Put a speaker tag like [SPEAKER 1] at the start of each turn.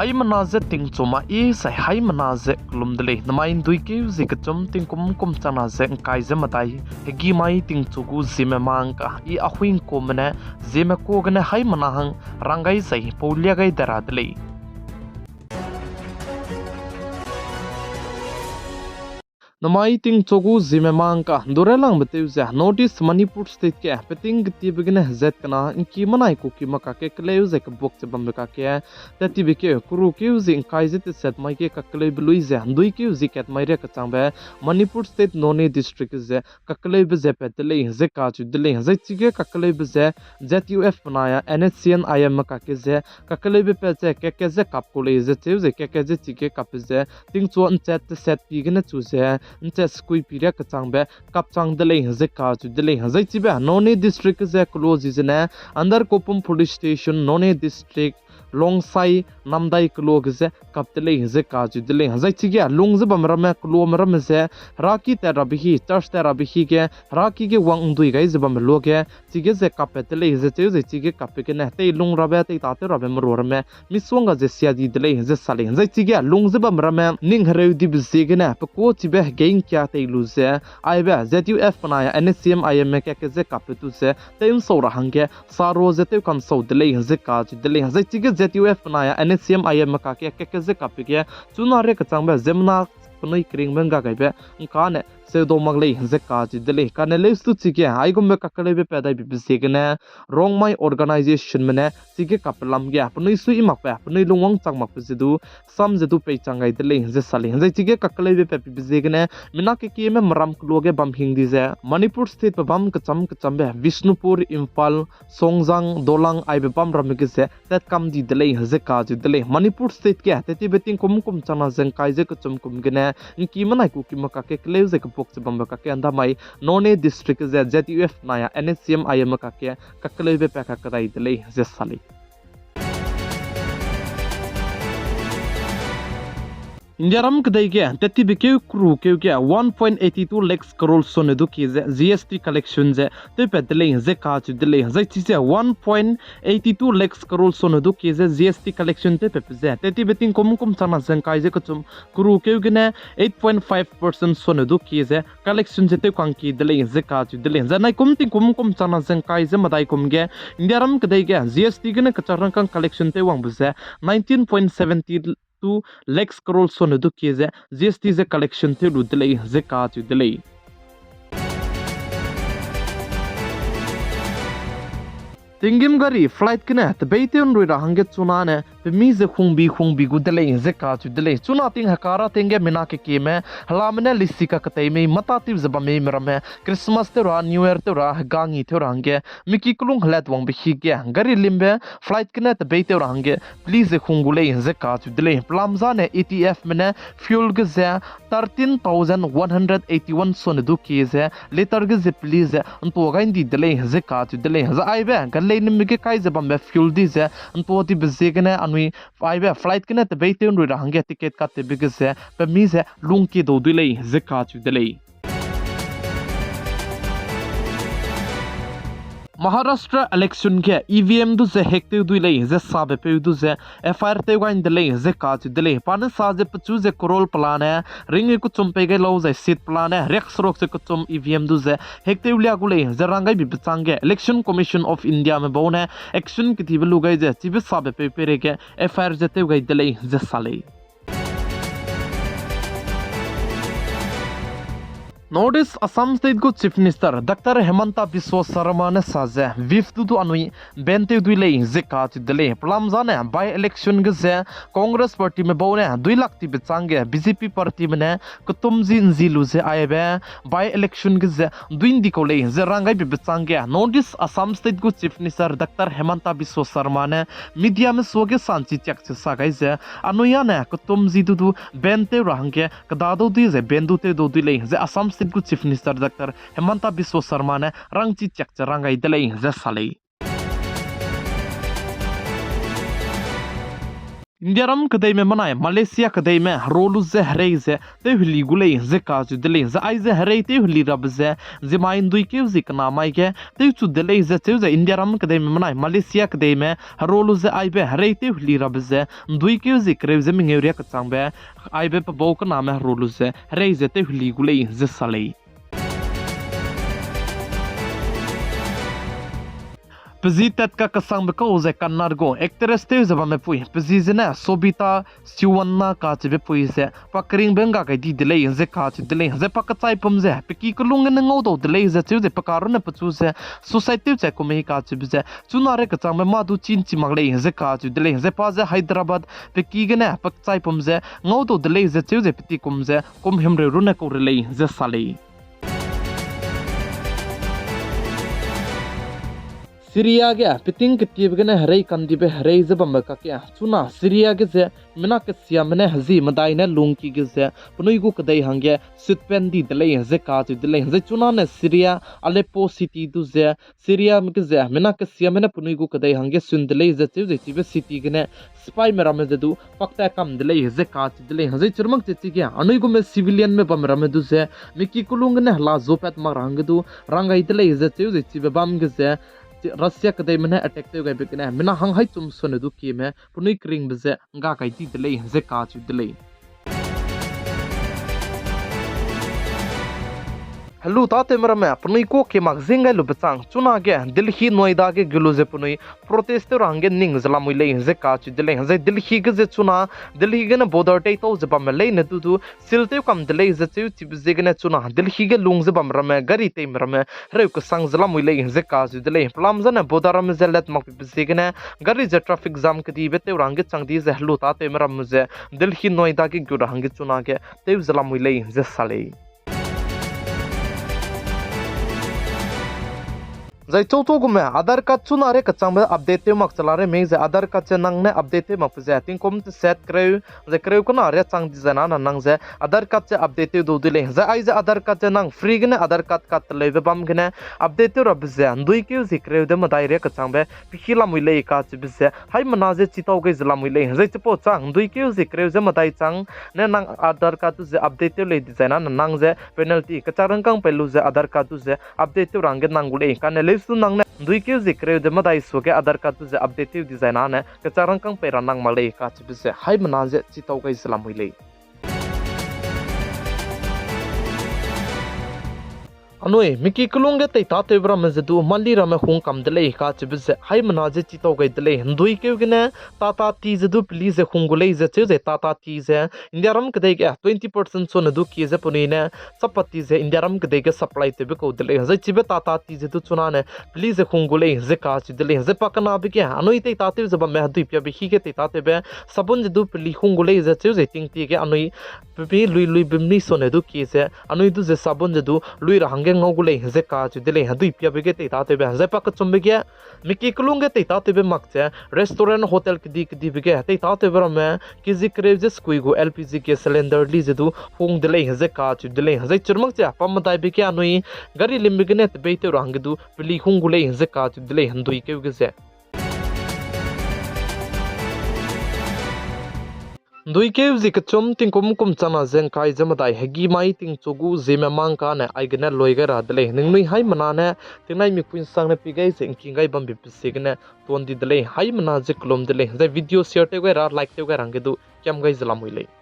[SPEAKER 1] hai manaze ting chuma e sai hai manaze lumdele namain duike zikachum ting kum chana ze kai ze matai hegi mai ting chugu zime mangka I ahuin komne zime kogne hai manahang rangai sai paulia gai daradle namai ting chogu zime mangka durelang beteu za notice Manipur state ke peting ti begine zet kana inki manai ko ki maka ke kleu ze ke bok che bambe ka ke tati be ke kuru ke zing kai ze te set mai ke ka kleu blui ze ndui ke zi ket mai re ka changbe Manipur state noney district ze ka kleu be ze petele ze ka chu dele ze chige ka kleu be ze ZUF banaya NSCN IM ka ke ze ka kleu be pe ze ke ze kap ko le ze cheu ze ke ze chige kap ze ting chu an chat te set pi gene chu ze nche skui piria ka changbe kap chang dele ze ka chu dele zai chibe noney district ze close is ne under kopum police station noney district longsai namdai klog ze kaptele ze ka chu dele zai chige lung ze bamrame klom ram ze raki te rabihi church te rabihi ke raki ke wang dui gai ze bam loge chige ze kapetele ze che ze chige kapike ne te lung rabe te ta te rabe mrorme miswanga ze sia di dele ze sale zai chige lung ze bamrame ning hreu di bze ge ne ko chibe gein kya te lu ze aibe ZUF panaya NSCN IM ke ze kapetu ze te un so rahange saro ze te kan so dele ze ka chu dele zai chige ZUF panaya NSCN IM ka ke ze kapike chunare ka changbe zemna punai kring menga gaibe ka ne se do magle ze ka chi dele ka ne le stu chi ke ai gum ka kale be pedai bi se ke ne wrong my organization mene chi ke kaplam ge punai su i mak pa punai lungwang chang mak pu du sam ze du pe changai dele ze sale ze chi ke ka kale be pe bi se ke ne mina ke me maram klo ge bam hing di ze Manipur state pa bam ka cham be Vishnupur Imphal Songjang Dolang ai be bam ram ge se tat kam di dele ze ka chi dele Manipur state ke te ti beting kum chana zeng kai ze ka chum kum ge ne ki manai ku ki maka ke kle ze ka pok che bamba ka ke anda mai noney district ze ZUF naya NSCN IM ka ke kakle be pa ka kadai dele ze sali Indiaram kadai ke tati be ke kru ke 1.82 lakhs crore son edu ki ze GST collection ze te pe dele ze ka chu dele ze chi ze 1.82 lakhs crore son edu ki ze GST collection te pe ze tati beting kum chana zeng kai ze kuchum kru ke ne 8.5% son edu ki ze collection ze te kwang ki dele ze ka chu dele ze nai kum chana zeng kai ze madai kum ge Indiaram kadai ke GST ge ne kacharang kang collection te wang bu ze 19.72 lakhs crore son edu ki ze GST ze collection te lu dele ze ka chu dele Tingim gari flight kene te beiteun roi rahange chuna ne pe mi ze khungbi gu dele ze ka chu dele chuna ting hakara tenge mina ke me halamne lisika katei me mata tiv zaba me merame Christmas te ra New Year te ra gangi te range miki kulung hlet wang bi ge gari limbe flight kene te beiteu rahange please khungule ze ka chu dele plamza ne ETF mene fuel ge ze 13,181 son du ki ze liter ge ze please anto gain di dele ze ka chu dele za aibe nim ke kai ze bambe fuel di ze anto ti beze gene anui aibe flight kene te beiteun ru rahange ticket ka te bige ze pe mi ze lung ki do dile ze ka chu dile Maharashtra election ke EVM du ze hekte du le ze sabe pe du ze FIR te gain de le ze ka chu de le pan sa ze pchu ze korol plan hai ring ku chum pe ge lo ze sit plan hai rex rok se ku chum EVM du ze hekte ulia gu le ze rangai bi bchang ge election commission of India me bon hai action ki thi lu gai ze chi bi sabe pe pe re ge FIR ze te gai de le ze sale Notice Assam State Good Chief Minister Dr. Hemanta Biswa Sarma ne saze viftu tu anui bente du le ze ka chu dele plamza ne by election ge ze Congress party me bone 2 lakh ti bichange BJP party me ne kutum jin zilu ze aibe by election ge ze duin di ko le ze rangai bi bichange Notice Assam State Good Chief Minister Dr. Hemanta Biswa Sarma ne media me soge sanchi chak che sa gai ze anuya ne kutum ji du bente range kadado di ze bendu te do du le ze Assam Good Chief Minister Dr. Hemanta Biswa Sarma ne rangchi chak rangai dele ze sale India ram kadai me manai Malaysia kadai me rolu ze hrei ze te hli gulei ze ka zu delei ze ai ze hrei te hli rab ze ze mai ndui ke zi kana mai ke te chu delei ze te ze India ram kadai me manai Malaysia kadai me rolu ze ai be hrei te hli rab ze ndui ke zi kre ze mi ngeuria ka chang be ai be pa bo kana me rolu ze hrei ze te hli gulei ze salei Pezitet ka kasang beko ze kanargo actress te zaba me pui pezizena sobita siwanna ka che be pui se pakring benga ka di delay ze ka che delay ze pakachai pum ze peki kulung ne ngo do delay ze che ze pakar ne pachu se society che ko me ka che be ze chunare ka chang me ma du chin chi magle ze ka che delay ze pa ze Hyderabad peki gene pakchai pum ze ngo do delay ze che ze peti kum ze kum himre ru ne ko relay ze salei Syria ge piting ke tib gene hrei kandi be hrei ze bamba ka kya chuna Syria ge ze mina ke sia mene hazi madai ne lungki ge ze punui gu kadai hangge sitpendi delay ze ka chu delay ze chuna ne Syria Aleppo city du ze Syria ge ze mina ke sia mene punui gu kadai hangge sun delay ze chu ze tibe city gene spy me rame du pakta kam delay ze ka chu delay ze churmak che chi ge anui gu me civilian me bam rame du ze miki kulung ne la zopet ma rang du rangai delay ze chu ze tibe bam ge ze Russia kadai mena attack te gai bekna mena hang hai chum sone du ki me punui kring beze nga kai ti delay ze ka chu delay Hello ta te mera me punui ko ke mak zingai lu bachang chuna ge Delhi Noida ge gulu ze punui protest range ning zala mui lei ze ka chu delay ze Delhi ge ze chuna Delhi ge na border te to ze bam lei na tu silte kam delay ze chu chi ze ge na chuna Delhi ge lung ze bam rame gari te mera me re ko sang zala mui lei ze ka chu delay plam za na border ram ze let mak ze ge na gari ze traffic jam ke di be te range chang di ze hello ta te mera mu ze Delhi Noida ge gura hang chuna ge te zala mui lei ze salei Zai choto gume Aadhaar card chuna re kachang ba update te mak chala re me ze Aadhaar card che nang ne update te mak ze ting kom te set kreu ze kreu kana re chang di zana na nang ze Aadhaar card che update te do dile ze ai ze Aadhaar card che nang free gene Aadhaar card kat le be bam gene update te rob ze ndui ke ze kreu de ma dai re kachang ba pikhila mui le ka che ze hai mana ze chitau ge zla mui le ze chepo chang ndui ke ze kreu ze ma dai chang ne nang Aadhaar card ze update te le di zana na nang ze penalty kacharang kang pelu ze Aadhaar card ze update te rang ge nang gule ka ne su nang ne dui ke zikre de madai su ke Aadhaar card tu ze update design ane ke charang kang pe ranang malai ka chi se hai mana je chi tau kai islam hui le Anoi miki kulunge te ta te bra mezedu mali ra me hung kam dele ka chibze hai manaje chi to gai dele ndui ke gene ta ta ti zedu please khungule ze che ze ta ta ti ze indiaram kdai ke 20% so na du ki ze punine sapati ze indiaram kdai ke supply te be ko dele ze chibe ta ta ti zedu chuna ne please khungule ze ka chi dele ze pakana be ke anoi te ta te ze ba me hadu pya be hi ke te ta te be sabun zedu pli khungule ze che ze ting ti ke anoi be lui bimni so ne du ki ze anoi du ze sabun zedu lui ra ngogule ze ka chu dele hadu pya be ke te ta te be ze pak chum be ke miki kulunge te ta te be makche restaurant hotel ki di be ke te ta te bra me ki zikre je skui go LPG ke cylinder li ze du hung dele ze ka chu dele ze churmak cha pam dai be ke anui gari lim be ke ne te be te rang du pli hungule ze ka chu dele handui ke ge ze Dui ke zi ka chom ting kum chana zeng kai zamadai hegi mai ting chogu Zeme mang ka ne ai gna loiga ra dele ning nui hai mana ne tinai mi kuin sang ne pi gai zeng king gai bam bi se gna ton di dele hai mana je klom dele ze video share te ga ra like te ga rang ge du kyam gai zalam hui le